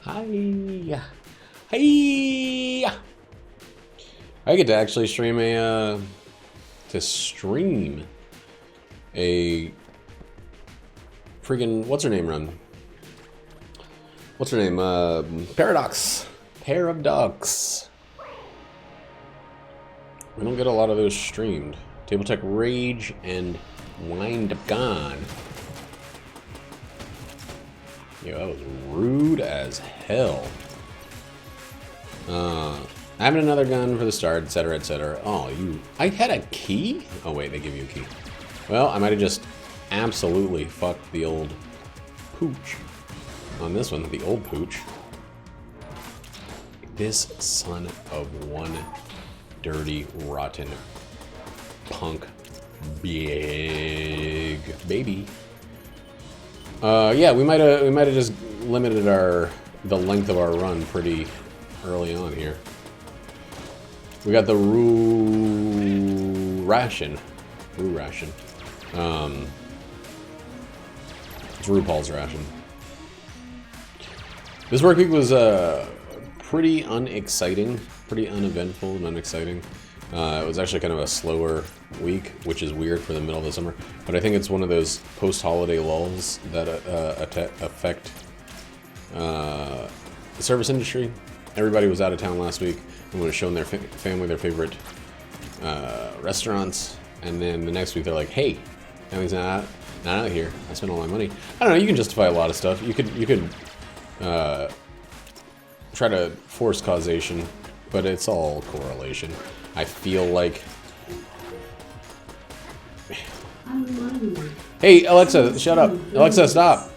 Hi. Hi. I get to actually stream a freaking what's her name run? What's her name? Paradox. Pair of Ducks. We don't get a lot of those streamed. Tabletech Rage and Wind Gone. Yo, that was rude as hell. Having another gun for the start, etc., etc. Oh, I had a key? Oh, wait, they give you a key. Well, I might have just absolutely fucked the old pooch on this one, the old pooch. This son of one dirty, rotten punk big baby. Yeah, we might have just limited the length of our run pretty early on here. We got the Roo ration. It's RuPaul's ration. This work week was pretty unexciting, pretty uneventful and unexciting. It was actually kind of a slower week, which is weird for the middle of the summer. But I think it's one of those post-holiday lulls that affect the service industry. Everybody was out of town last week and was showing their family their favorite restaurants, and then the next week they're like, "Hey, family's not out here. I spent all my money." I don't know. You can justify a lot of stuff. You could try to force causation, but it's all correlation. I feel like. Hey, Alexa, shut up. Alexa, stop.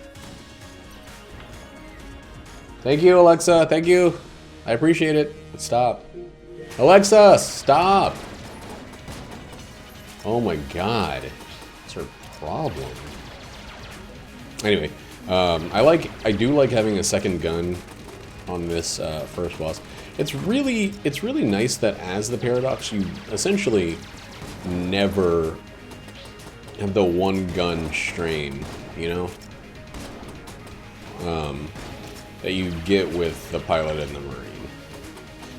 Thank you, Alexa. Thank you. I appreciate it. Stop. Alexa, stop. Oh my god. What's her problem? Anyway, I do like having a second gun on this first boss. It's really nice that as the Paradox, you essentially never have the one gun strain, you know? That you get with the pilot and the Marine.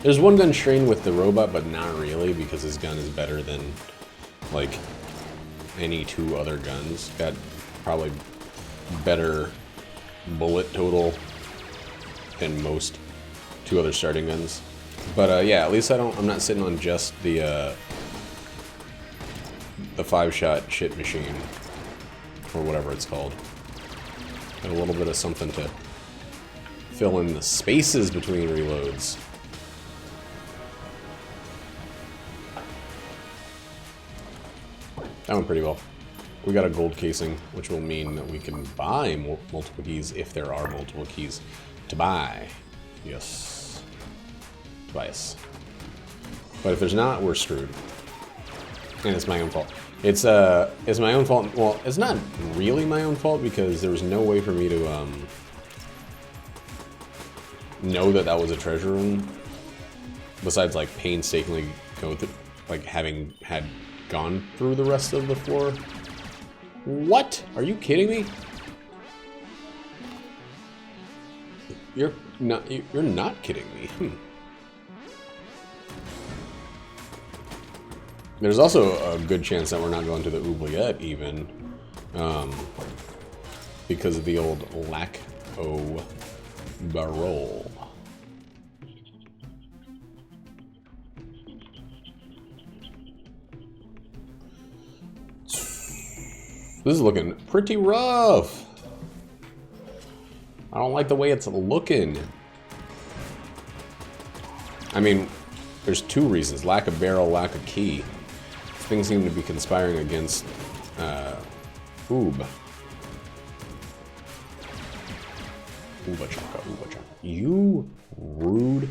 There's one gun strain with the robot, but not really, because his gun is better than, like, any two other guns. Got probably better bullet total than most two other starting guns. But yeah, at least I'm not sitting on just the 5-shot shit machine, or whatever it's called. Got a little bit of something to fill in the spaces between reloads. That went pretty well. We got a gold casing, which will mean that we can buy multiple keys if there are multiple keys to buy. Yes. Twice. But if there's not, we're screwed. And it's my own fault. It's my own fault. Well, it's not really my own fault because there was no way for me to know that that was a treasure room. Besides, like, painstakingly go through, like, having had gone through the rest of the floor. What? Are you kidding me? You're not kidding me. There's also a good chance that we're not going to the oubliette even, because of the old lack o barrel. This is looking pretty rough. I don't like the way it's looking. I mean, there's two reasons. Lack of barrel, lack of key. Things seem to be conspiring against Oob. Ooba chaka, ooba chaka. You rude,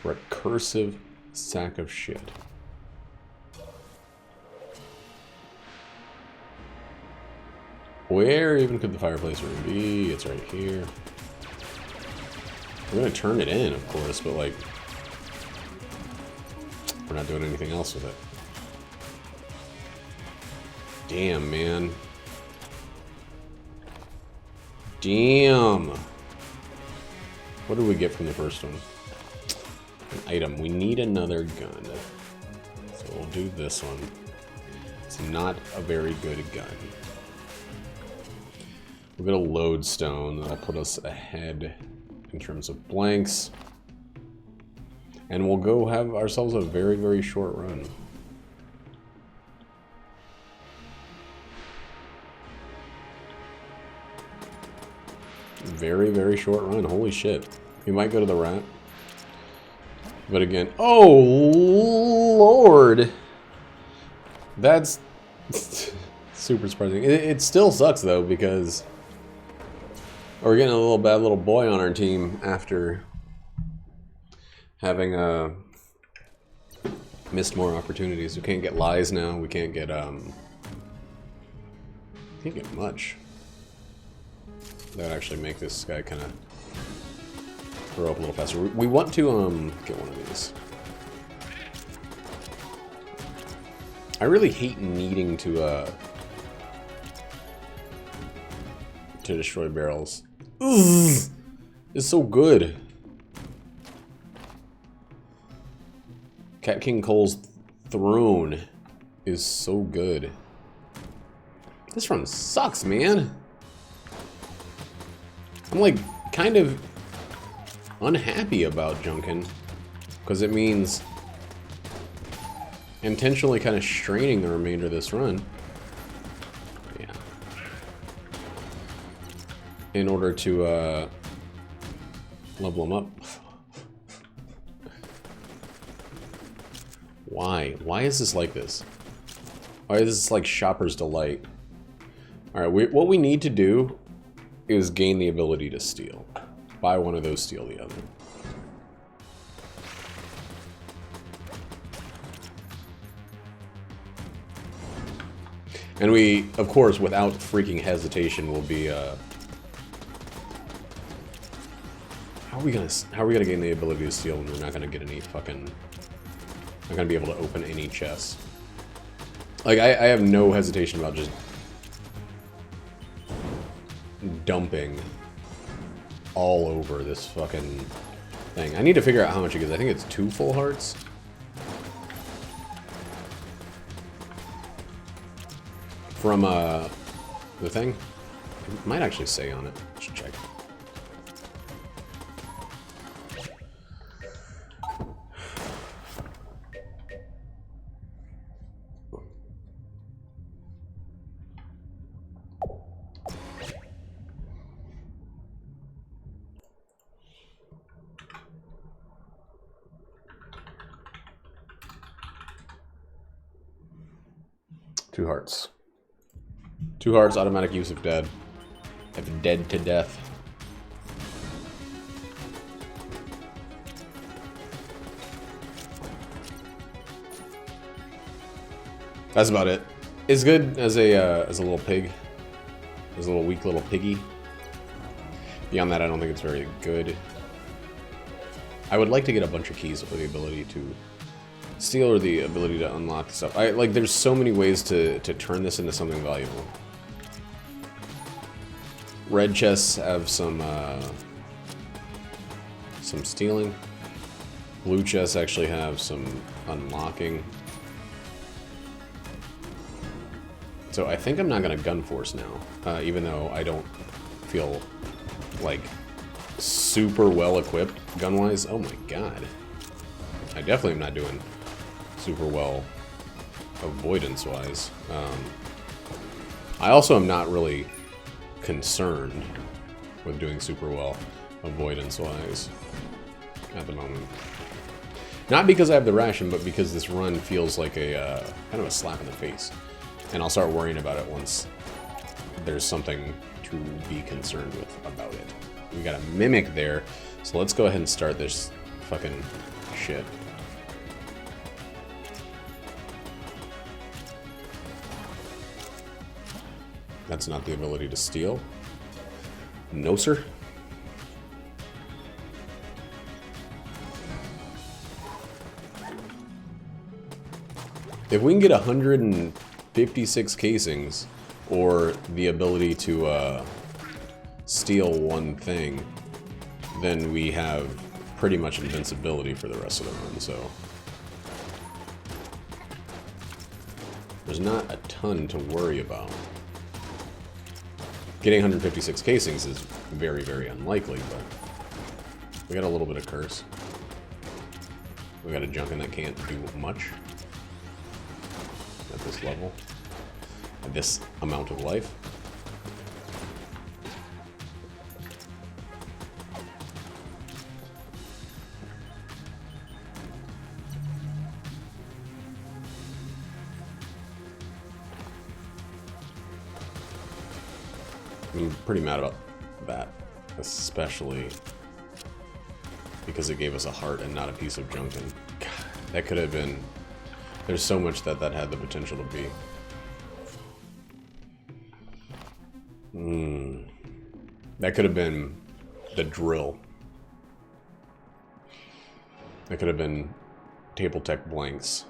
recursive sack of shit. Where even could the fireplace room be? It's right here. We're gonna turn it in, of course, but like, we're not doing anything else with it. Damn, man. Damn. What did we get from the first one? An item. We need another gun. So we'll do this one. It's not a very good gun. We'll get a lodestone. That'll put us ahead in terms of blanks. And we'll go have ourselves a very, very short run. Very, very short run. Holy shit. We might go to the rat. But again, oh Lord. That's super surprising. It still sucks though, because we're getting a little bad little boy on our team after having missed more opportunities. We can't get lies now. We can't get much. That would actually make this guy kind of grow up a little faster. We want to get one of these. I really hate needing to destroy barrels. Ugh, it's so good. Cat King Cole's throne is so good. This run sucks, man. I'm like kind of unhappy about Junkin, because it means intentionally kind of straining the remainder of this run. Yeah. In order to level them up. Why? Why is this like this? Why is this like Shopper's Delight? Alright, what we need to do is gain the ability to steal. Buy one of those, steal the other. And we, of course, without freaking hesitation, will be how are we gonna gain the ability to steal when we're not gonna get any fucking, not gonna be able to open any chests? Like, I have no hesitation about just dumping all over this fucking thing. I need to figure out how much it gives. I think it's 2 full hearts. From the thing. It might actually say on it. I should check. Two hearts. 2 hearts, automatic use of dead. If dead to death. That's about it. It's good as a little pig. As a little weak little piggy. Beyond that, I don't think it's very good. I would like to get a bunch of keys for the ability to steal, or the ability to unlock stuff. Like, there's so many ways to turn this into something valuable. Red chests have some stealing. Blue chests actually have some unlocking. So I think I'm not gonna gun force now, even though I don't feel like super well equipped gun-wise. Oh my god. I definitely am not doing super well avoidance-wise. I also am not really concerned with doing super well avoidance-wise at the moment. Not because I have the ration, but because this run feels like a kind of a slap in the face. And I'll start worrying about it once there's something to be concerned with about it. We got a mimic there, so let's go ahead and start this fucking shit. That's not the ability to steal. No, sir. If we can get 156 casings, or the ability to steal one thing, then we have pretty much invincibility for the rest of the run, so... There's not a ton to worry about. Getting 156 casings is very, very unlikely, but... We got a little bit of curse. We got a Junkin that can't do much. At this level. At this amount of life. I'm pretty mad about that, especially because it gave us a heart and not a piece of Junkin. God, that could have been... There's so much that had the potential to be. That could have been the drill. That could have been Table Tech blanks.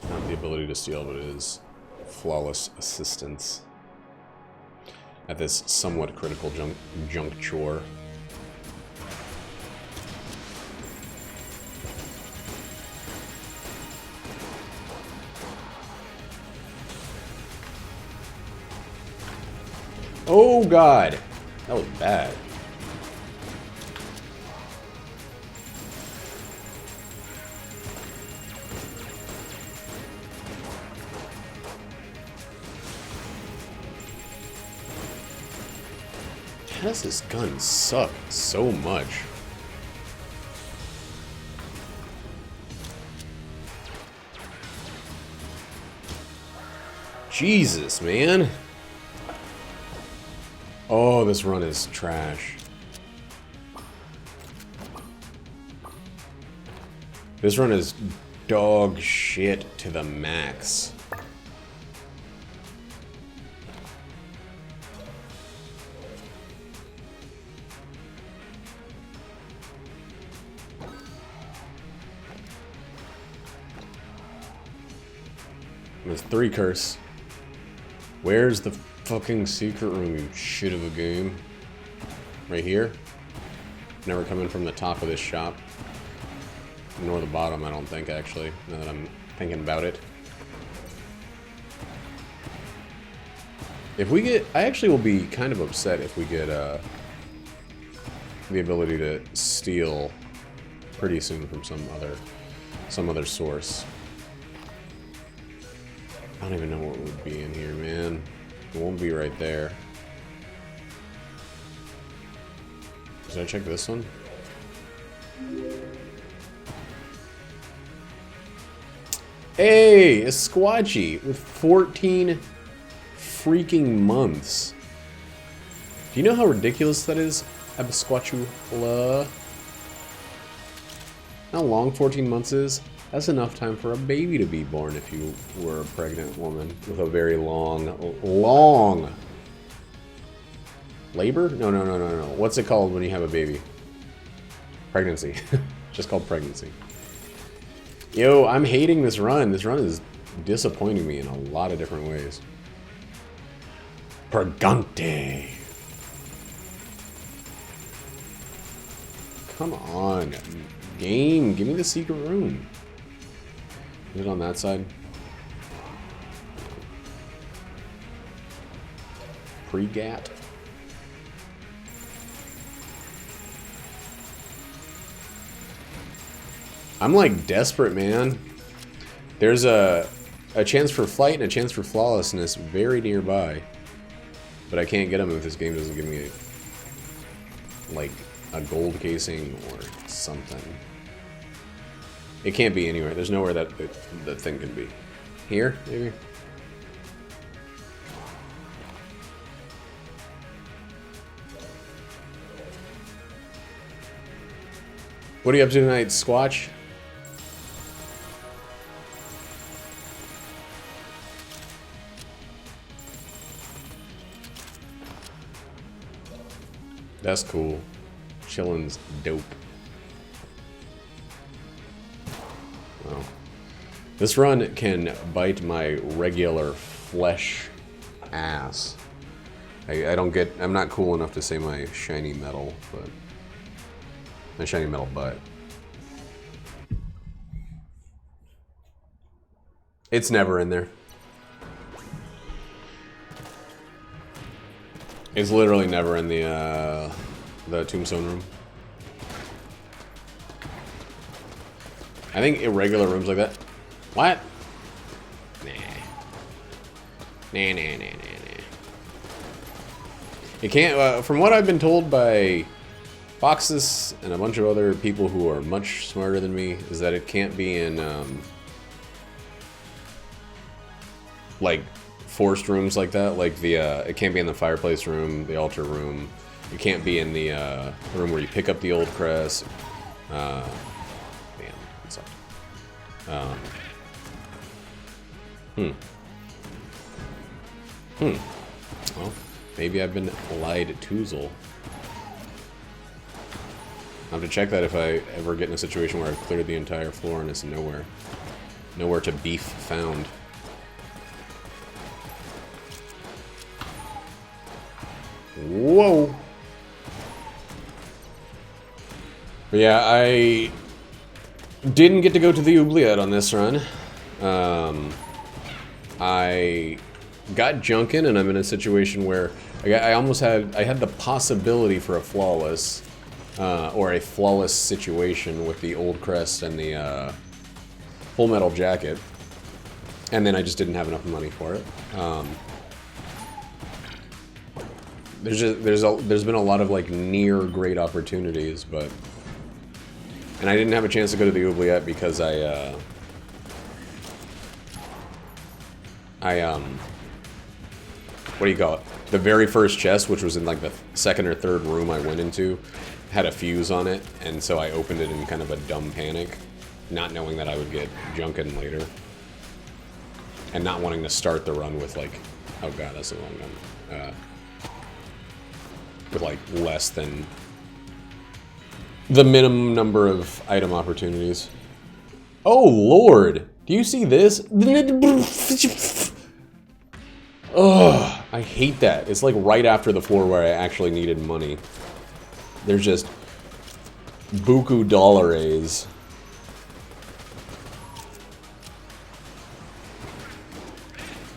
Not the ability to steal, but it is flawless assistance at this somewhat critical juncture. Oh god! That was bad. How does this gun suck so much? Jesus, man. Oh, this run is trash. This run is dog shit to the max. There's 3 curse. Where's the fucking secret room, you shit of a game? Right here? Never coming from the top of this shop. Nor the bottom, I don't think, actually, now that I'm thinking about it. If we get... I actually will be kind of upset if we get the ability to steal pretty soon from some other source. I don't even know what would be in here, man. It won't be right there. Did I check this one? Hey, a Squatchy with 14 freaking months. Do you know how ridiculous that is? Absquatula. How long 14 months is? That's enough time for a baby to be born if you were a pregnant woman with a very long labor? No. What's it called when you have a baby? Pregnancy. Just called pregnancy. Yo, I'm hating this run. This run is disappointing me in a lot of different ways. Pregante. Come on. Game, give me the secret room. Is it on that side? Pre-gat. I'm like desperate, man. There's a chance for flight and a chance for flawlessness very nearby. But I can't get them if this game doesn't give me like a gold casing or something. It can't be anywhere. There's nowhere that that thing can be. Here, maybe? What are you up to tonight, Squatch? That's cool. Chillin's dope. Well, this run can bite my regular flesh ass. I don't get... I'm not cool enough to say my shiny metal, but... My shiny metal butt. It's never in there. It's literally never in the tombstone room. I think irregular rooms like that... What? Nah. Nah. It can't, from what I've been told by Foxes and a bunch of other people who are much smarter than me, is that it can't be in, like, forced rooms like that. Like, it can't be in the fireplace room, the altar room. It can't be in the, room where you pick up the old crest. Damn, it sucked. Well, maybe I've been lied to. I'll have to check that if I ever get in a situation where I've cleared the entire floor and it's nowhere. Nowhere to be found. Whoa! But yeah, I didn't get to go to the oubliette on this run. I got junkin', and I'm in a situation where I almost had the possibility for a flawless, or a flawless situation with the old crest and the full metal jacket, and then I just didn't have enough money for it. There's been a lot of like near great opportunities, and I didn't have a chance to go to the oubliette because what do you call it? The very first chest, which was in like the second or third room I went into, had a fuse on it, and so I opened it in kind of a dumb panic, not knowing that I would get junkin' later. And not wanting to start the run with like, oh god, that's the wrong gun. With like less than the minimum number of item opportunities. Oh lord! Do you see this? Ugh, I hate that. It's like right after the floor where I actually needed money. There's just buku dollares.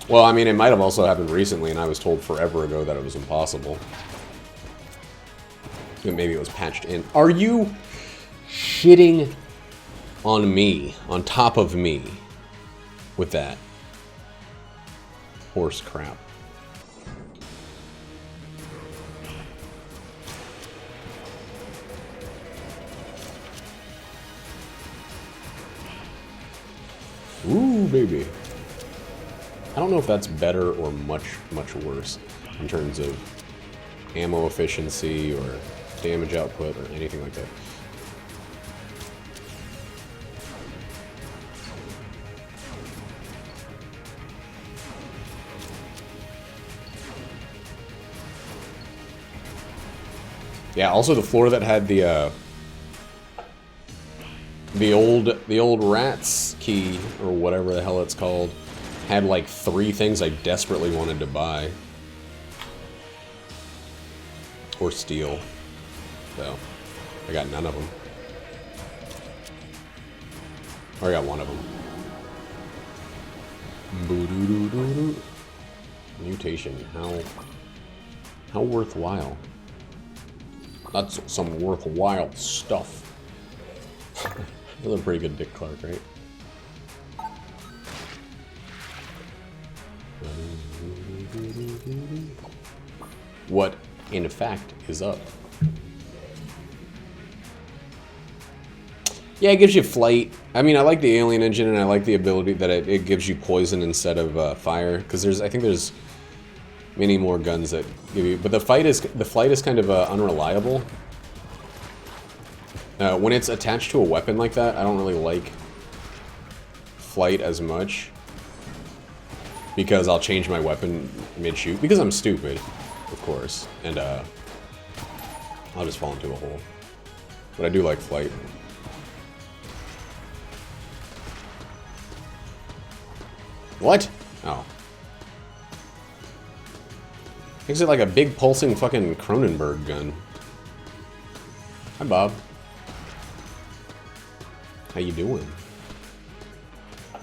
Well, I mean, it might have also happened recently, and I was told forever ago that it was impossible. Maybe it was patched in. Are you shitting on me, on top of me, with that horse crap? Ooh, baby. I don't know if that's better or much, much worse in terms of ammo efficiency or damage output or anything like that. Yeah, also the floor that had the old rat's key or whatever the hell it's called had like 3 things I desperately wanted to buy or steal. So I got none of them. Or I got one of them. Boo-doo-doo-doo-doo. Mutation. How worthwhile? That's some worthwhile stuff. That's a pretty good Dick Clark, right? What, in fact, is up? Yeah, it gives you flight. I mean, I like the alien engine, and I like the ability that it gives you poison instead of fire. Because I think there's many more guns that give you. But the flight is kind of unreliable. When it's attached to a weapon like that, I don't really like flight as much. Because I'll change my weapon mid-shoot. Because I'm stupid, of course. And I'll just fall into a hole. But I do like flight. What? Oh. Makes it like a big pulsing fucking Cronenberg gun. Hi, Bob. How you doing?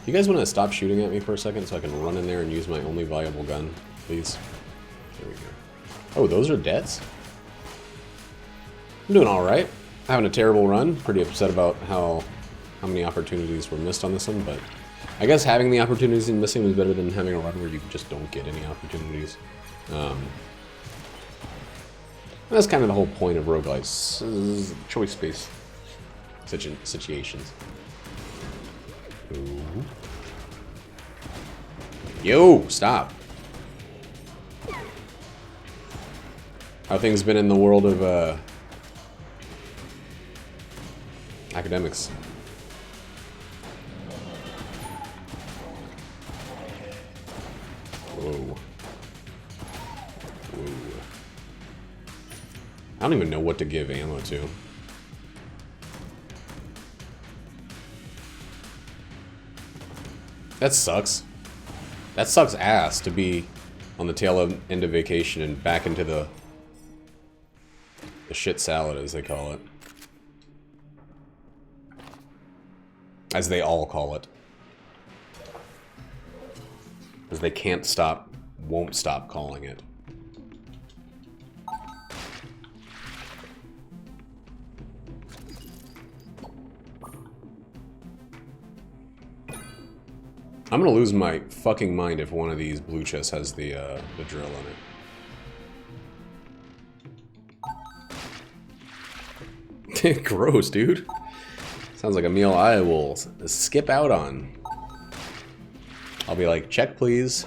You guys want to stop shooting at me for a second so I can run in there and use my only viable gun, please? There we go. Oh, those are deaths? I'm doing alright. Having a terrible run. Pretty upset about how many opportunities were missed on this one, but I guess having the opportunities and missing is better than having a run where you just don't get any opportunities. That's kind of the whole point of roguelites. Choice-based situations. Ooh. Yo, stop. How things been in the world of academics? Whoa. Whoa. I don't even know what to give ammo to. That sucks. That sucks ass to be on the tail end of vacation and back into the shit salad, as they call it. As they all call it. As they can't stop, won't stop calling it. I'm gonna lose my fucking mind if one of these blue chests has the drill on it. Gross, dude. Sounds like a meal I will skip out on. I'll be like, check please.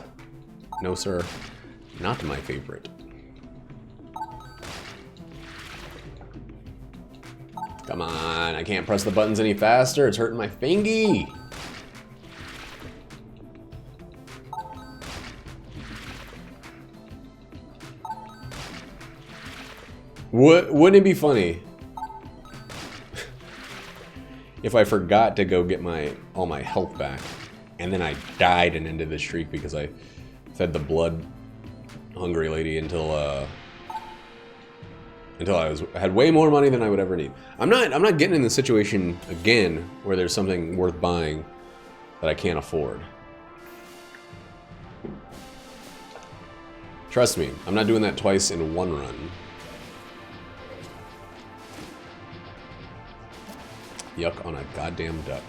No sir, not my favorite. Come on, I can't press the buttons any faster, it's hurting my fingy. Wouldn't it be funny if I forgot to go get all my health back, and then I died and ended the streak because I fed the blood hungry lady until I had way more money than I would ever need. I'm not getting in the situation again where there's something worth buying that I can't afford. Trust me, I'm not doing that twice in one run. Yuck on a goddamn duck.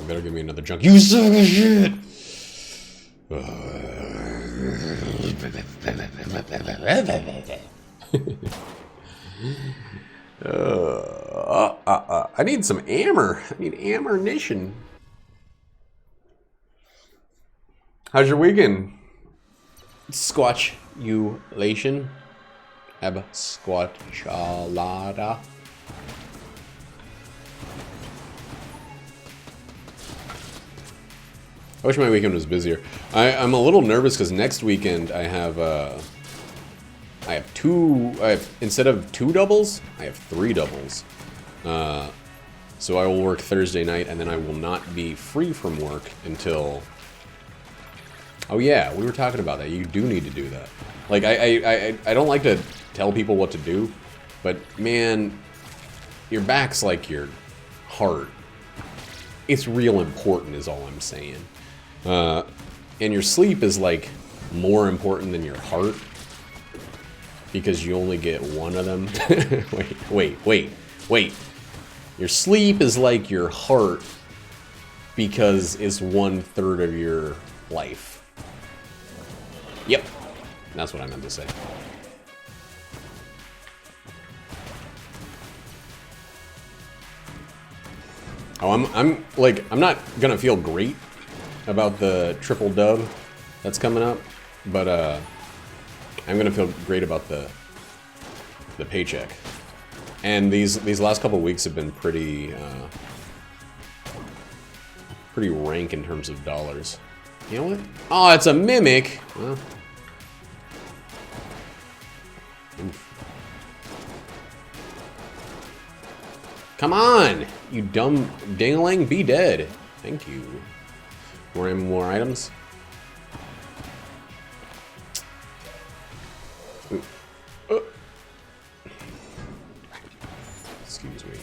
You better give me another junk. You suck of shit! I need some ammo. I need ammunition. How's your weekend? Squatch-ulation? Have squatchalada? I wish my weekend was busier. I'm a little nervous because next weekend I have instead of 2 doubles, I have 3 doubles. So I will work Thursday night and then I will not be free from work until... Oh yeah, we were talking about that. You do need to do that. Like, I don't like to tell people what to do, but man, your back's like your heart. It's real important is all I'm saying. And your sleep is like more important than your heart because you only get one of them. Wait. Your sleep is like your heart because it's 1/3 of your life. Yep, that's what I meant to say. Oh, I'm not gonna feel great about the triple dub that's coming up, but I'm gonna feel great about the paycheck. And these last couple weeks have been pretty rank in terms of dollars. You know what? Oh, it's a mimic. Well, oof. Come on! You dumb dingling, be dead. Thank you. More items. Excuse me.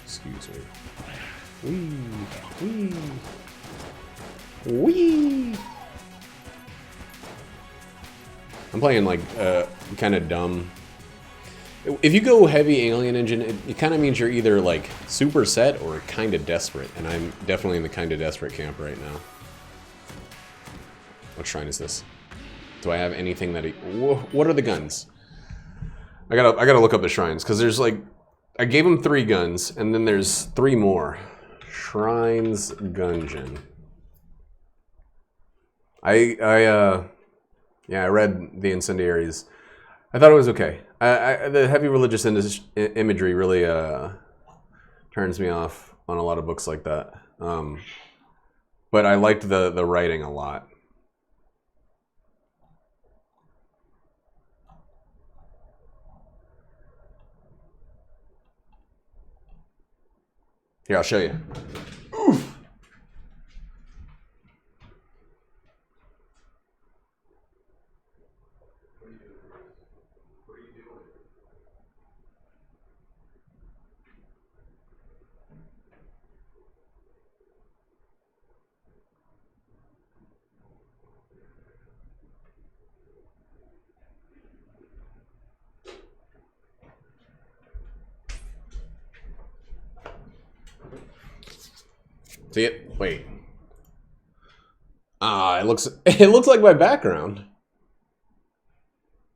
Excuse me. Wee. Wee. I'm playing like kind of dumb. If you go heavy alien engine, it kind of means you're either like super set or kind of desperate, and I'm definitely in the kind of desperate camp right now. What shrine is this? Do I have anything that? What are the guns? I gotta look up the shrines because there's like I gave him 3 guns, and then there's 3 more. Shrines Gungeon. Yeah, I read the incendiaries. I thought it was okay. The heavy religious imagery really turns me off on a lot of books like that. But I liked the writing a lot. Here, I'll show you. Oof. See it? Wait. Ah, it looks like my background.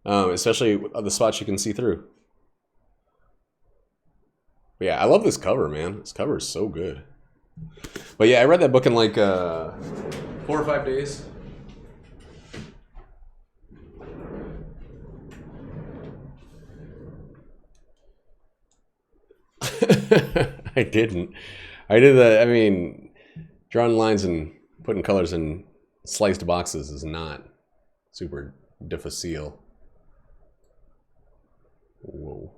Especially the spots you can see through. But yeah, I love this cover, man. This cover is so good. But yeah, I read that book in like 4 or 5 days. I didn't. I did that. I mean, drawing lines and putting colors in sliced boxes is not super difficile. Whoa.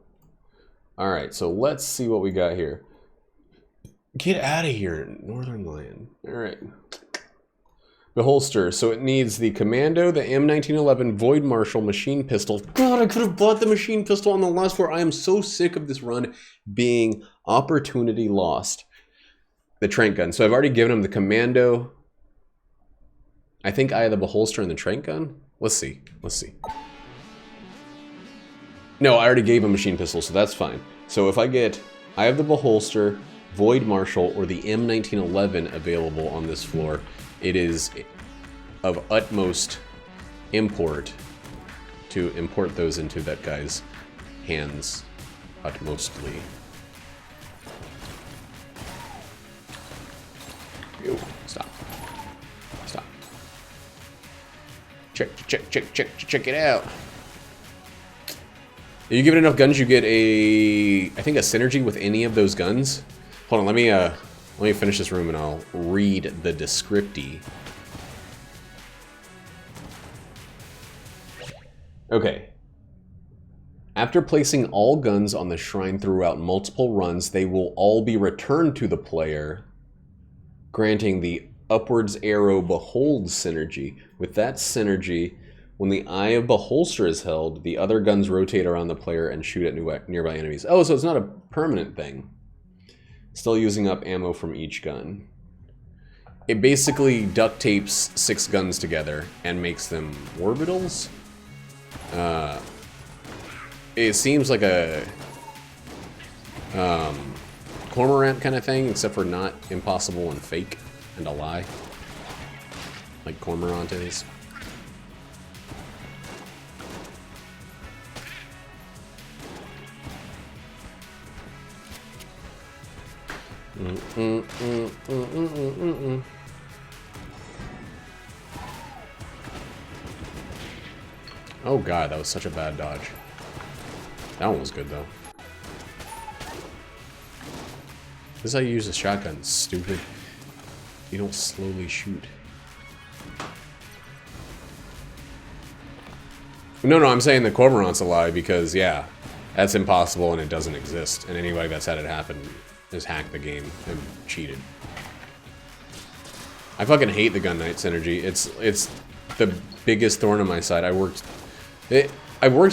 All right, so let's see what we got here. Get out of here, Northern Lion. All right. The holster. So it needs the Commando, the M1911 Void Marshal machine pistol. God, I could have bought the machine pistol on the last floor. I am so sick of this run being opportunity lost. The trank gun. So I've already given him the Commando. I think I have the Beholster and the trank gun. Let's see. Let's see. No, I already gave him machine pistol, so that's fine. So if I have the Beholster, Void Marshal, or the M1911 available on this floor, it is of utmost import to import those into that guy's hands, utmostly. Ew, stop. Stop. Check it out. If you give it enough guns, you get I think a synergy with any of those guns. Hold on, let me finish this room and I'll read the descriptee. Okay. After placing all guns on the shrine throughout multiple runs, they will all be returned to the player, granting the upwards arrow behold synergy. With that synergy, when the Eye of Beholster is held, the other guns rotate around the player and shoot at nearby enemies. Oh, so it's not a permanent thing. Still using up ammo from each gun. It basically duct tapes 6 guns together and makes them orbitals. It seems like a cormorant kind of thing, except for not impossible and fake and a lie, like cormorant is. Oh god, that was such a bad dodge. That one was good though. This is how you use a shotgun, stupid. You don't slowly shoot. No, I'm saying the cormorant's a lie because, yeah, That's impossible and it doesn't exist. And anybody that's had it happen has hacked the game and cheated. I fucking hate the Gun Knight synergy. It's the biggest thorn in my side. I worked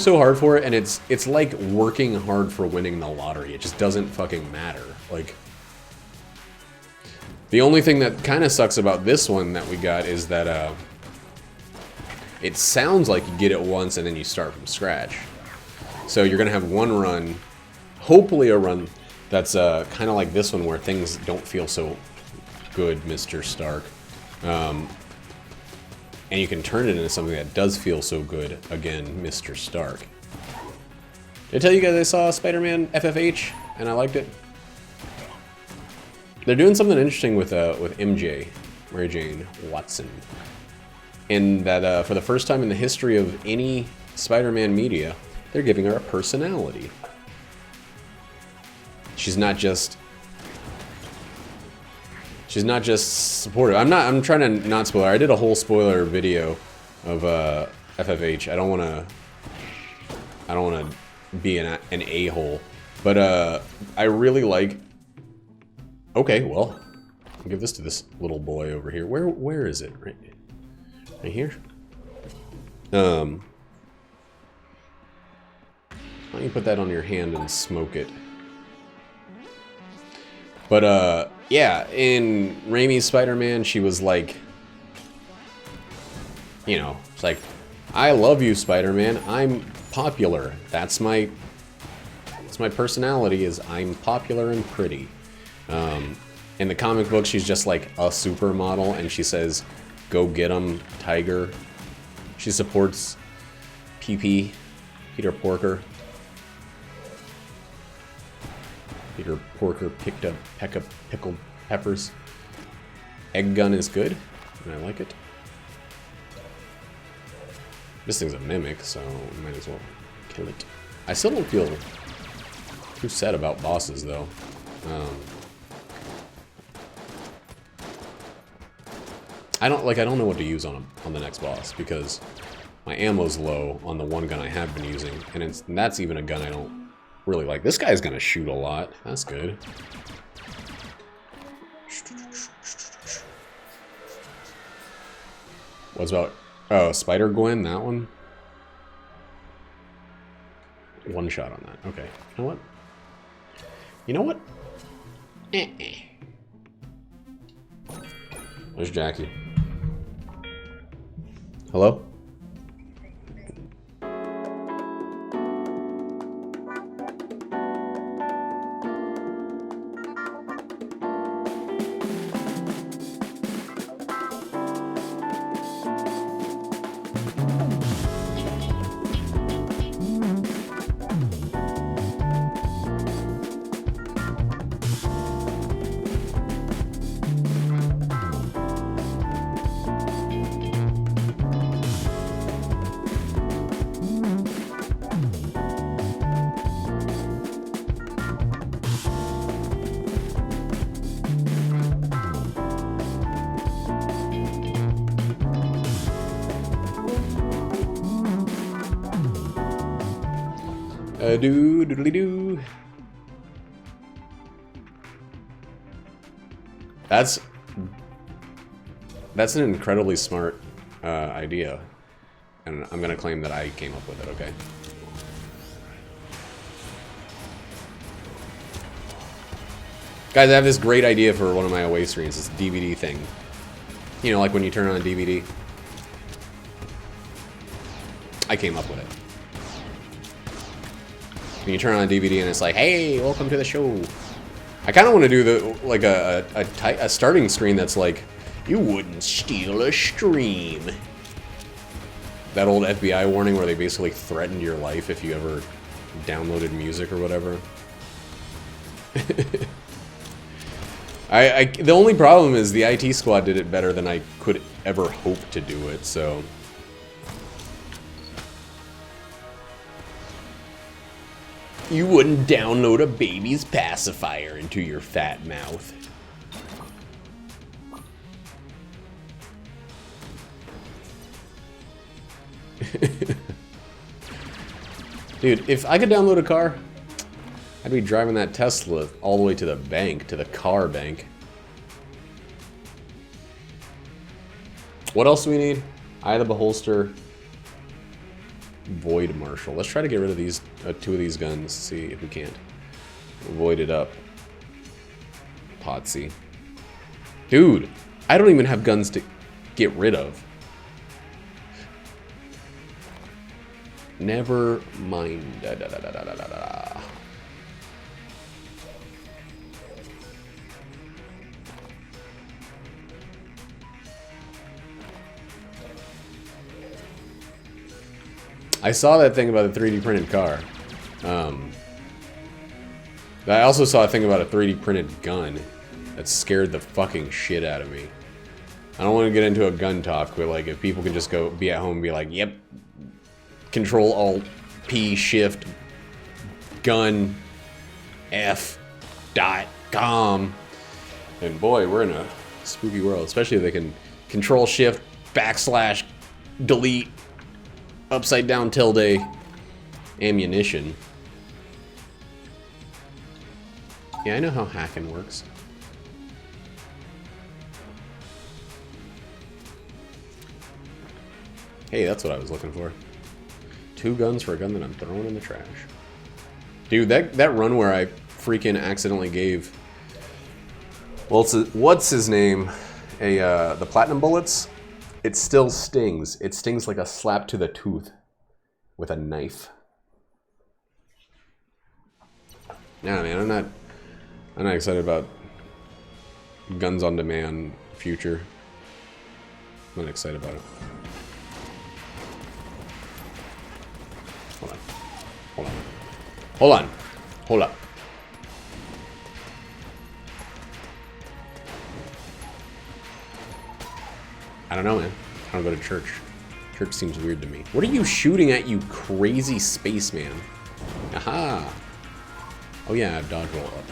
so hard for it, and it's like working hard for winning the lottery. It just doesn't fucking matter. Like, the only thing that kind of sucks about this one that we got is that it sounds like you get it once and then you start from scratch. So you're gonna have one run, hopefully a run that's kind of like this one where things don't feel so good, Mr. Stark. And you can turn it into something that does feel so good, again, Mr. Stark. Did I tell you guys I saw Spider-Man FFH and I liked it? They're doing something interesting with MJ, Mary Jane Watson. In that for the first time in the history of any Spider-Man media, they're giving her a personality. She's not just supportive. I'm trying to not spoil her. I did a whole spoiler video of FFH. I don't want to be an a-hole, but I really like. Okay, well, I'll give this to this little boy over here. Where is it? Right here. Why don't you put that on your hand and smoke it? But, yeah, in Raimi's Spider-Man, she was like, you know, it's like, I love you, Spider-Man. I'm popular. That's my personality, is I'm popular and pretty. In the comic book, she's just like a supermodel, and she says, go get 'em, Tiger. She supports PP, Peter Porker. Peter Porker picked up pickled peppers. Egg gun is good, and I like it. This thing's a mimic, so I might as well kill it. I still don't feel too sad about bosses, though. I don't know what to use on the next boss, because my ammo's low on the one gun I have been using, and that's even a gun I don't really like. This guy's gonna shoot a lot. That's good. What's about... Oh, Spider-Gwen, that one? One shot on that. Okay. You know what? You know what? There's Jackie. Hello? Doodly-doo. That's an incredibly smart idea, and I'm gonna claim that I came up with it. Okay. Guys, I have this great idea for one of my away streams. This DVD thing. You know, like when you turn on a DVD. I came up with it. When you turn on a DVD and it's like, hey, welcome to the show. I kind of want to do a starting screen that's like, you wouldn't steal a stream. That old FBI warning where they basically threatened your life if you ever downloaded music or whatever. The only problem is the IT squad did it better than I could ever hope to do it, so... You wouldn't download a baby's pacifier into your fat mouth. Dude, if I could download a car, I'd be driving that Tesla all the way to the bank, to the car bank. What else do we need? Eye of the Beholster. Void Marshal. Let's try to get rid of these, 2 of these guns. See if we can't. Void it up. Potsy. Dude, I don't even have guns to get rid of. Never mind. Da, da, da, da, da, da, da. I saw that thing about a 3D printed car. I also saw a thing about a 3D printed gun that scared the fucking shit out of me. I don't want to get into a gun talk, but like if people can just go be at home and be like, yep, Control Alt P Shift Gun F.com. And boy, we're in a spooky world, especially if they can Control Shift / delete upside down tilde ammunition. Yeah, I know how hacking works. Hey, that's what I was looking for. 2 guns for a gun that I'm throwing in the trash. Dude, that run where I freaking accidentally gave... Well, what's his name? The platinum bullets? It still stings. It stings like a slap to the tooth with a knife. Nah, man, I'm not excited about guns on demand future. I'm not excited about it. Hold on. Hold on. Hold on. Hold up. I don't know, man. I don't go to church. Church seems weird to me. What are you shooting at, you crazy spaceman? Aha! Oh yeah, dodge roll up.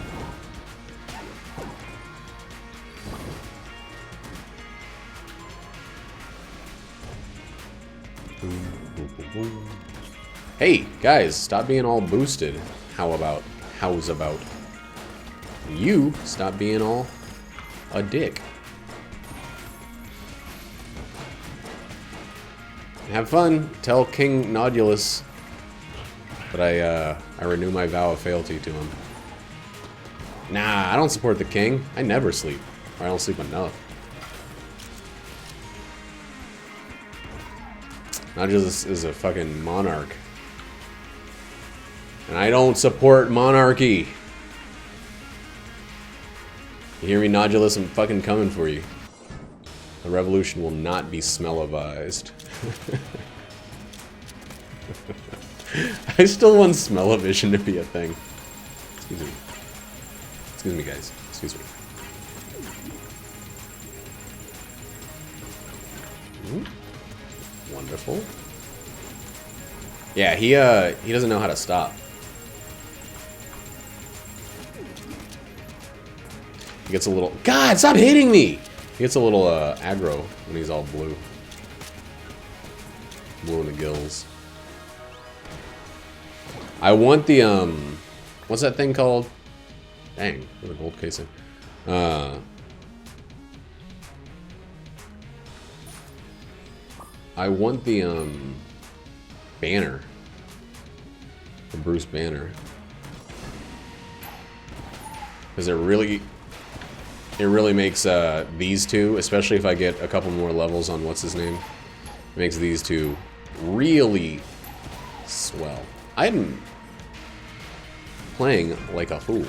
Hey, guys, stop being all boosted. How's about? You stop being all a dick. Have fun. Tell King Nodulus that I renew my vow of fealty to him. Nah, I don't support the king. I never sleep. Or I don't sleep enough. Nodulus is a fucking monarch. And I don't support monarchy. You hear me, Nodulus? I'm fucking coming for you. The revolution will not be smell-avised. I still want smell-o-vision to be a thing. Excuse me. Excuse me, guys. Excuse me. Wonderful. Yeah, he doesn't know how to stop. He gets a little... God, stop hitting me! He gets a little aggro when he's all blue. Blue in the gills. I want the, what's that thing called? Dang, what a gold casing. I want the, banner. The Bruce banner. Because it really makes, these two, especially if I get a couple more levels on what's his name, it makes these two really swell. I'm playing like a fool.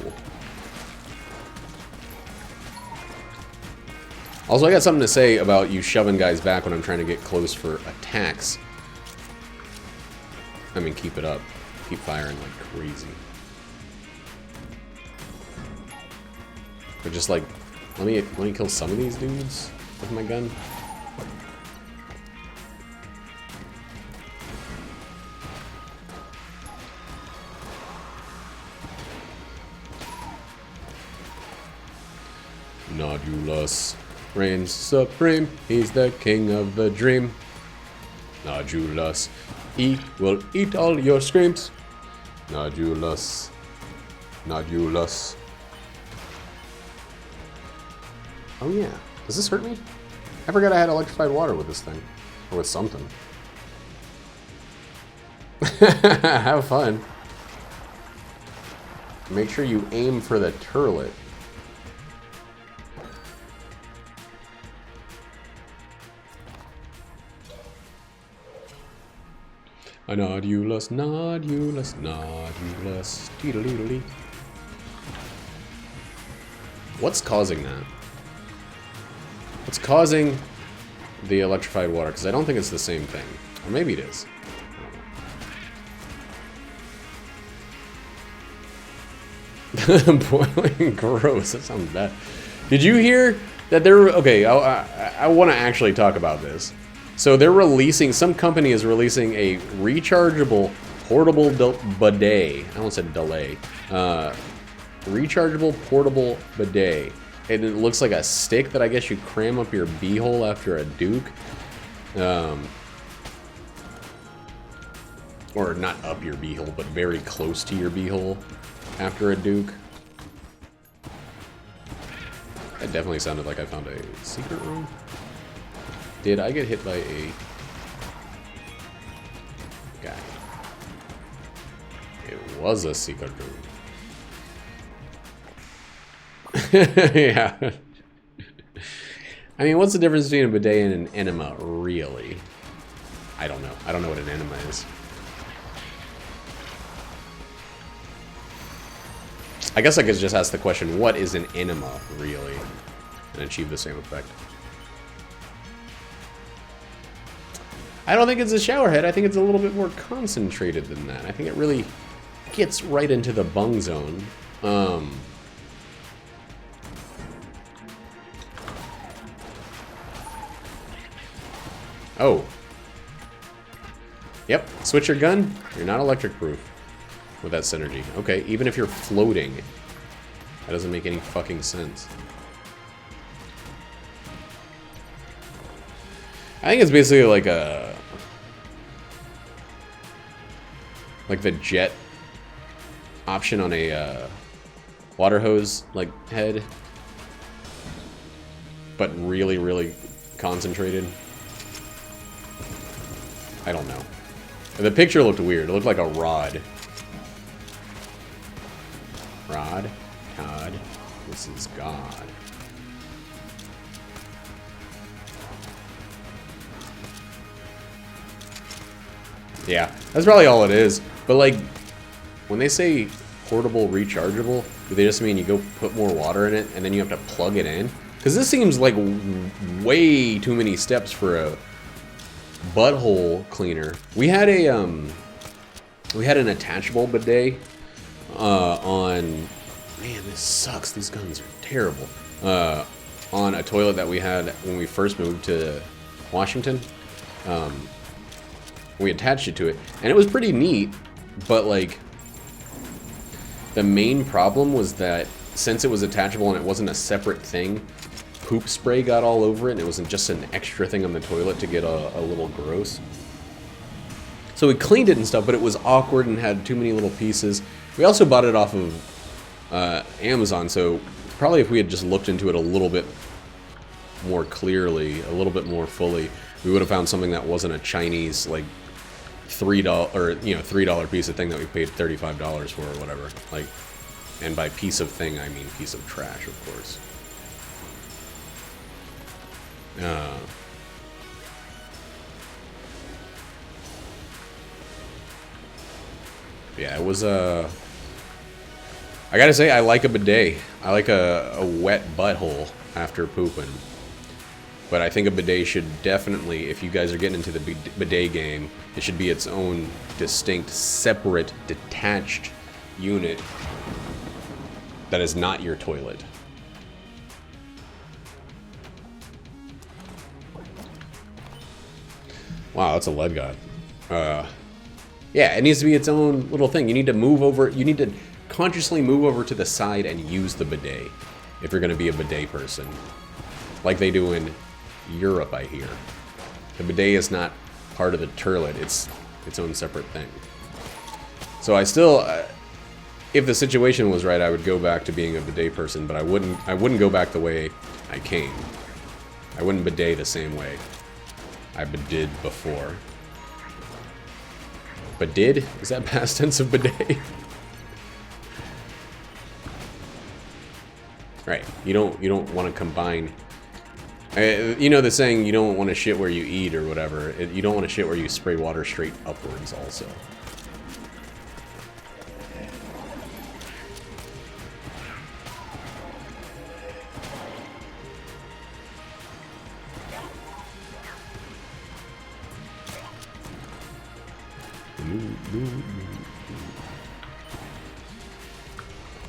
Also, I got something to say about you shoving guys back when I'm trying to get close for attacks. I mean, keep it up. Keep firing like crazy. But just like, let me kill some of these dudes with my gun. Nodulus reigns supreme, he's the king of the dream. Nodulus, he will eat all your screams. Nodulus. Nodulus. Oh yeah. Does this hurt me? I forgot I had electrified water with this thing. Or with something. Have fun. Make sure you aim for the turlet. A nodulus, nodulus, nodulus. Deedle-deedle-dee. What's causing that? What's causing the electrified water? Because I don't think it's the same thing. Or maybe it is. Boiling gross. That sounds bad. Did you hear that they're... Okay, I want to actually talk about this. So they're releasing... Some company is releasing a rechargeable portable bidet. I almost said delay. Rechargeable portable bidet. And it looks like a stick that I guess you cram up your beehole after a Duke. Or not up your beehole, but very close to your beehole after a Duke. That definitely sounded like I found a secret room. Did I get hit by a guy? It was a secret room. Yeah. I mean, what's the difference between a bidet and an enema, really? I don't know. I don't know what an enema is. I guess I could just ask the question, what is an enema, really? And achieve the same effect. I don't think it's a shower head. I think it's a little bit more concentrated than that. I think it really gets right into the bung zone. Oh. Yep, switch your gun. You're not electric proof with that synergy. Okay, even if you're floating, that doesn't make any fucking sense. I think it's basically like a... like the jet option on a water hose, like, head. But really, really concentrated. I don't know. The picture looked weird. It looked like a rod. Rod? God. This is God. Yeah, that's probably all it is. But, like, when they say portable rechargeable, do they just mean you go put more water in it and then you have to plug it in? Because this seems like way too many steps for a butthole cleaner. We had an attachable bidet on... Man, this sucks. These guns are terrible. On a toilet that we had when we first moved to Washington. We attached it to it, and it was pretty neat, but like the main problem was that since it was attachable and it wasn't a separate thing, poop spray got all over it, and it wasn't just an extra thing on the toilet to get a little gross. So we cleaned it and stuff, but it was awkward and had too many little pieces. We also bought it off of Amazon, so probably if we had just looked into it a little bit more clearly, a little bit more fully, we would have found something that wasn't a Chinese, like, $3 or, you know, $3 piece of thing that we paid $35 for or whatever. Like, and by piece of thing, I mean piece of trash, of course. Yeah, it was I gotta say, I like a bidet. I like a wet butthole after pooping. But I think a bidet should definitely, if you guys are getting into the bidet game, it should be its own distinct, separate, detached unit that is not your toilet. Wow, that's a lead god. Yeah, it needs to be its own little thing. You need to move over, you need to consciously move over to the side and use the bidet if you're going to be a bidet person. Like they do in Europe, I hear. The bidet is not part of the turlet, it's its own separate thing. So I still, if the situation was right, I would go back to being a bidet person, but I wouldn't go back the way I came. I wouldn't bidet the same way I did before. But did? Is that past tense of bidet? Right. You don't want to combine. You know the saying, you don't want to shit where you eat or whatever. You don't want to shit where you spray water straight upwards also.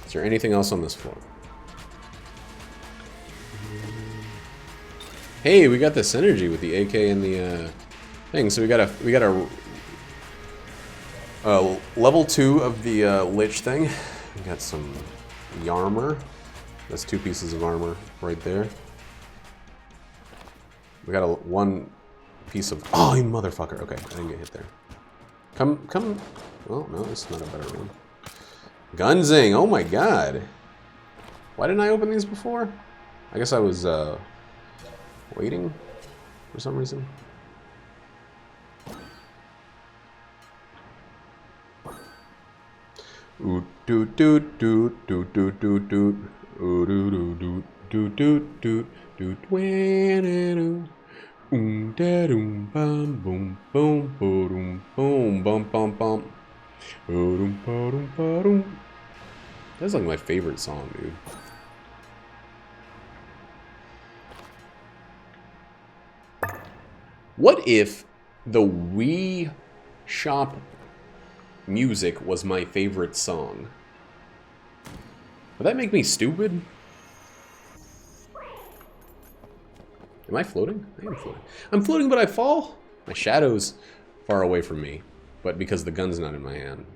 Is there anything else on this floor? Hey, we got the synergy with the AK and the thing. So we got a level 2 of the Lich thing. We got some armor. That's 2 pieces of armor right there. We got one piece of. Oh, you motherfucker! Okay, I didn't get hit there. Come. Oh no, this is not a better one. Gunzing! Oh my god! Why didn't I open these before? I guess I was waiting for some reason. Ooh doo doo doo doo doo doo doo. Ooh doo doo doo doo doo doo doo doo. Da doom bum boom boom boom boom bum bum bum. That's like my favorite song, dude. What if the Wii Shop music was my favorite song? Would that make me stupid? Am I floating? I am floating. I'm floating, but I fall? My shadow's far away from me, but because the gun's not in my hand,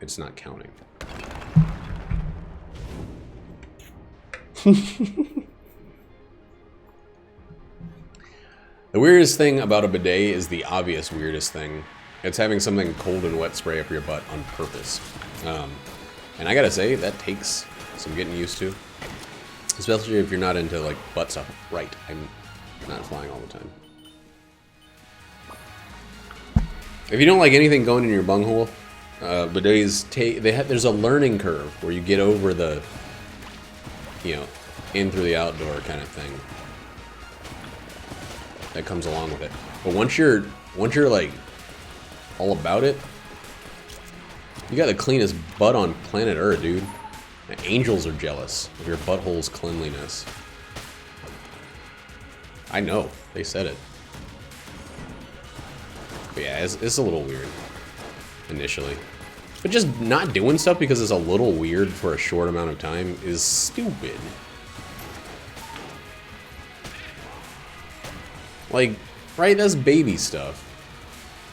it's not counting. The weirdest thing about a bidet is the obvious weirdest thing. It's having something cold and wet spray up your butt on purpose. And I gotta say, that takes some getting used to. Especially if you're not into, like, butt stuff. Right, I'm not flying all the time. If you don't like anything going in your bunghole, bidets there's a learning curve where you get over the, you know, in through the outdoor kind of thing that comes along with it. But once you're like all about it, you got the cleanest butt on planet Earth, dude. The angels are jealous of your butthole's cleanliness. I know, they said it. But yeah, it's a little weird initially. But just not doing stuff because it's a little weird for a short amount of time is stupid. Like, right, that's baby stuff.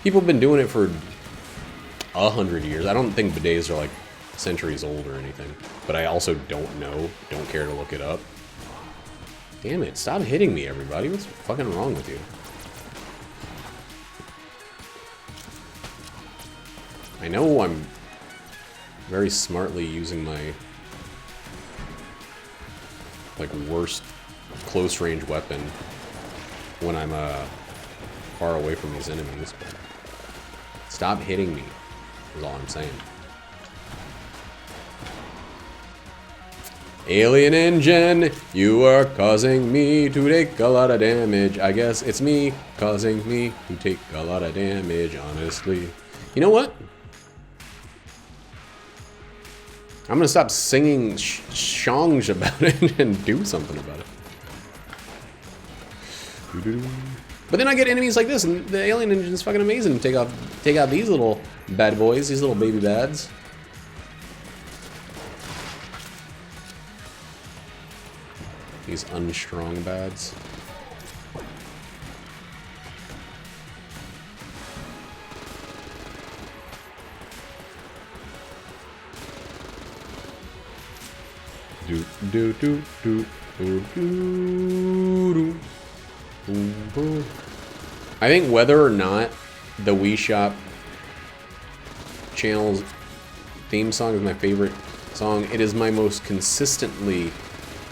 People have been doing it for 100 years. I don't think bidets are like centuries old or anything. But I also don't know, don't care to look it up. Damn it, stop hitting me, everybody. What's fucking wrong with you? I know I'm very smartly using my, like, worst close-range weapon when I'm far away from these enemies, but stop hitting me is all I'm saying. Alien engine, you are causing me to take a lot of damage. I guess it's me causing me to take a lot of damage, honestly. You know what? I'm gonna stop singing songs about it and do something about it. But then I get enemies like this, and the alien engine is fucking amazing. Take out these little bad boys, these little baby bads. These unstrong bads. Do do do do do do do. I think whether or not the Wii Shop channels theme song is my favorite song. It is my most consistently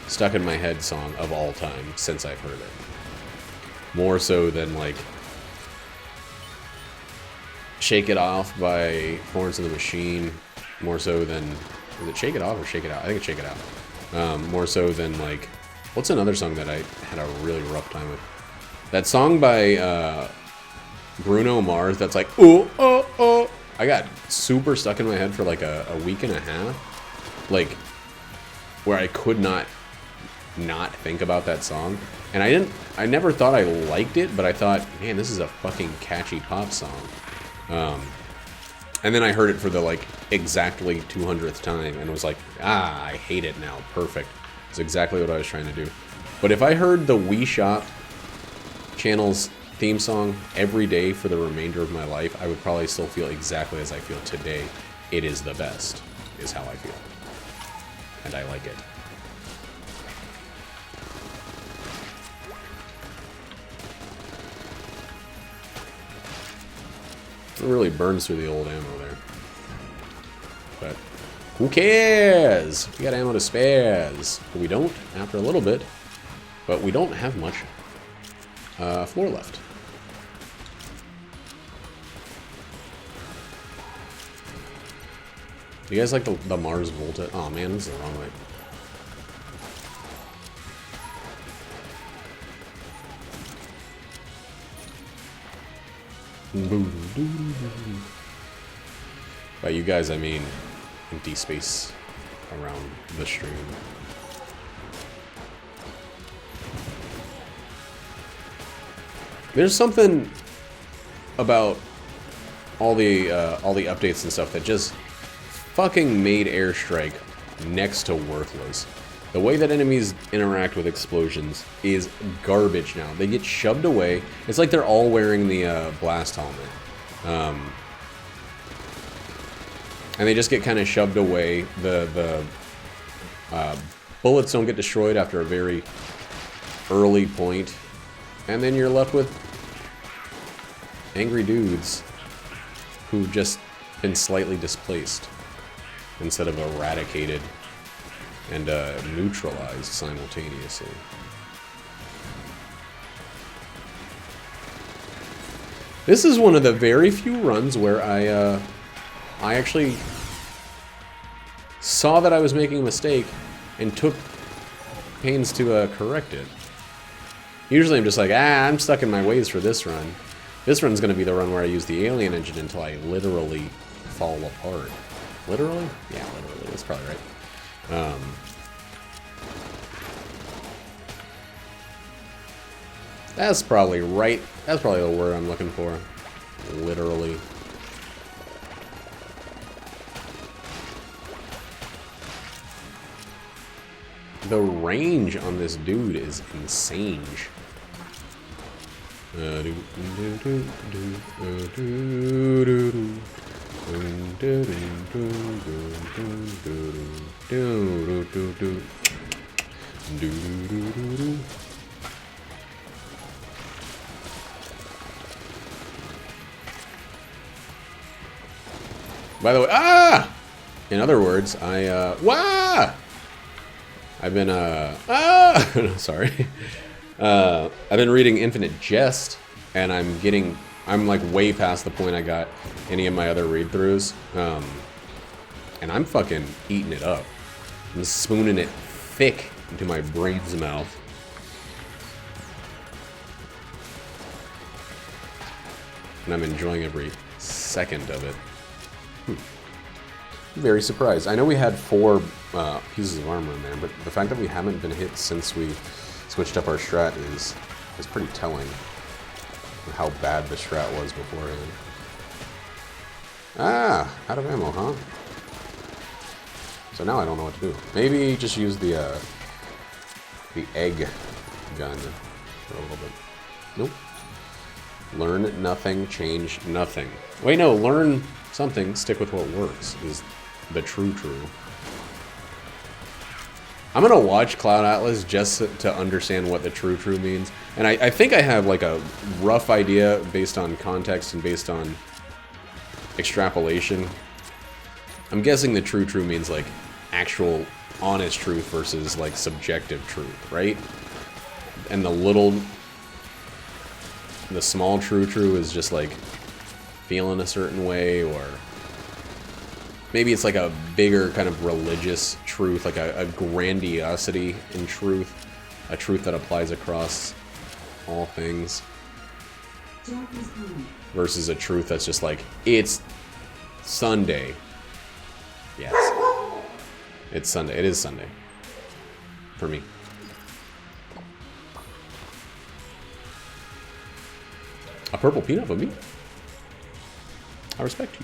stuck in my head song of all time since I've heard it. More so than, like, Shake It Off by Florence and the Machine. More so than... Is it Shake It Off or Shake It Out? I think it's Shake It Out. More so than, like... What's another song that I had a really rough time with? That song by Bruno Mars that's like, oh, oh, oh. I got super stuck in my head for like a week and a half. Like, where I could not think about that song. And I never thought I liked it, but I thought, man, this is a fucking catchy pop song. And then I heard it for the, like, exactly 200th time and was like, I hate it now. Perfect. It's exactly what I was trying to do. But if I heard the Wii Shop channel's theme song every day for the remainder of my life, I would probably still feel exactly as I feel today. It is the best, is how I feel. And I like it. It really burns through the old ammo there. But who cares? We got ammo to spares. But we don't after a little bit. But we don't have much floor left. Do you guys like the Mars Volta? Oh man, this is the wrong way. By you guys, I mean empty space around the stream. There's something about all the updates and stuff that just fucking made Airstrike next to worthless. The way that enemies interact with explosions is garbage now. They get shoved away. It's like they're all wearing the blast helmet. And they just get kind of shoved away. The bullets don't get destroyed after a very early point. And then you're left with angry dudes who've just been slightly displaced instead of eradicated and neutralized simultaneously. This is one of the very few runs where I actually saw that I was making a mistake and took pains to correct it. Usually I'm just like, I'm stuck in my ways for this run. This run's going to be the run where I use the alien engine until I literally fall apart. Literally? Yeah, literally. That's probably right. That's probably right. That's probably the word I'm looking for. Literally. The range on this dude is insane. By the way, in other words, I've been, no, sorry. I've been reading Infinite Jest, and I'm like way past the point I got any of my other read-throughs. And I'm fucking eating it up. I'm spooning it thick into my brain's mouth. And I'm enjoying every second of it. Very surprised. I know we had 4 pieces of armor in there, but the fact that we haven't been hit since we switched up our strat is pretty telling of how bad the strat was beforehand. Out of ammo, huh? So now I don't know what to do. Maybe just use the egg gun for a little bit. Nope. Learn nothing, change nothing. Wait, no, learn something, stick with what works is the true. I'm gonna watch Cloud Atlas just to understand what the true means. And I think I have like a rough idea based on context and based on extrapolation. I'm guessing the true means like actual honest truth versus like subjective truth, right? And the small true is just like feeling a certain way, or maybe it's like a bigger kind of religious truth, like a grandiosity in truth, a truth that applies across all things, versus a truth that's just like, it's Sunday. Yes. It's Sunday. It is Sunday. For me. A purple peanut for me. I respect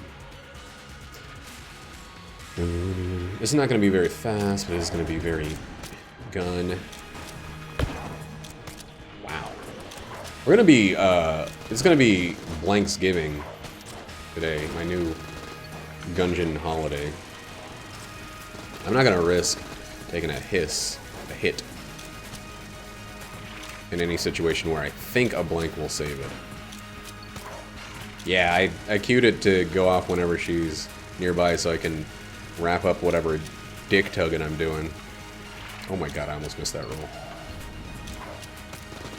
you. This is not going to be very fast, but it's going to be very gun. Wow. We're going to be, it's going to be Blanksgiving today, my new Gungeon holiday. I'm not going to risk taking a hit, in any situation where I think a blank will save it. Yeah, I queued it to go off whenever she's nearby so I can wrap up whatever dick tugging I'm doing. Oh my god, I almost missed that roll.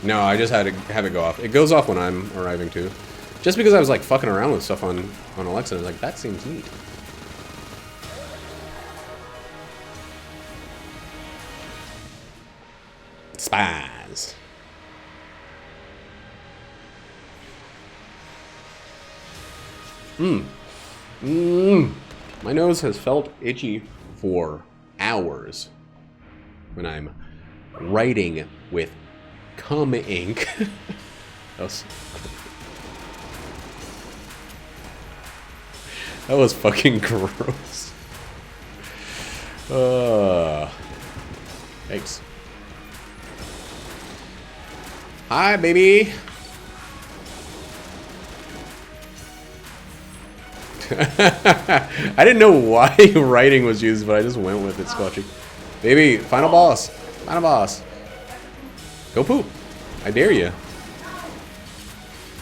No, I just had to have it go off. It goes off when I'm arriving too. Just because I was like fucking around with stuff on Alexa, and I was like, that seems neat. Spies. My nose has felt itchy for hours when I'm writing with cum ink. That was fucking gross. Thanks. Hi, baby. I didn't know why writing was used, but I just went with it, Squatchy. Baby, final boss. Final boss. Go poop. I dare you.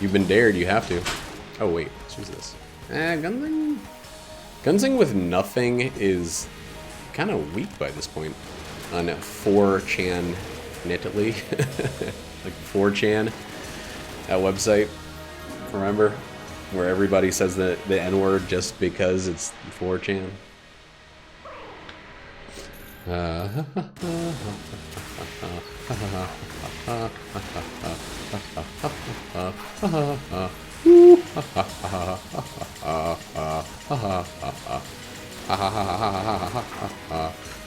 You've been dared, you have to. Oh, wait. Let's use this. Gunsing? Gunsing with nothing is kind of weak by this point. On 4chan Italy. Like 4chan. That website. Remember? Where everybody says the N-word just because it's 4chan.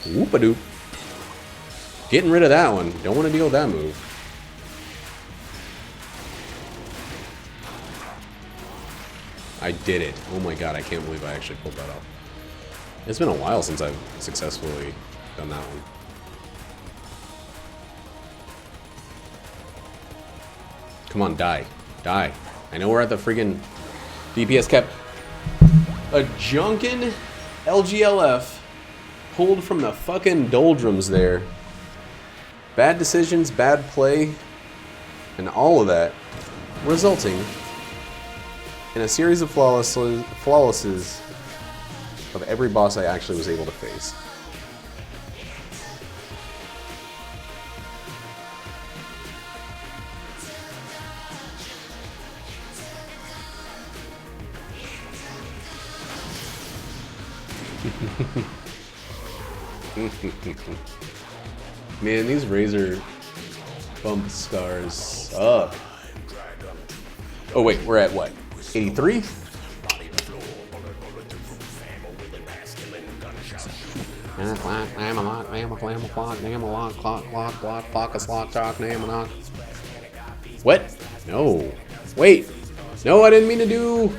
Whoop-a-doop. Getting rid of that one. Don't want to deal with that move. I did it. Oh my god, I can't believe I actually pulled that off. It's been a while since I've successfully done that one. Come on, die. Die. I know we're at the friggin' DPS cap. A Junkin LGLF pulled from the fucking doldrums there. Bad decisions, bad play, and all of that resulting in a series of flawlesses of every boss I actually was able to face. Man, these razor bump scars suck. Oh wait, we're at what? 83? What? No. Wait. No, I didn't mean to do.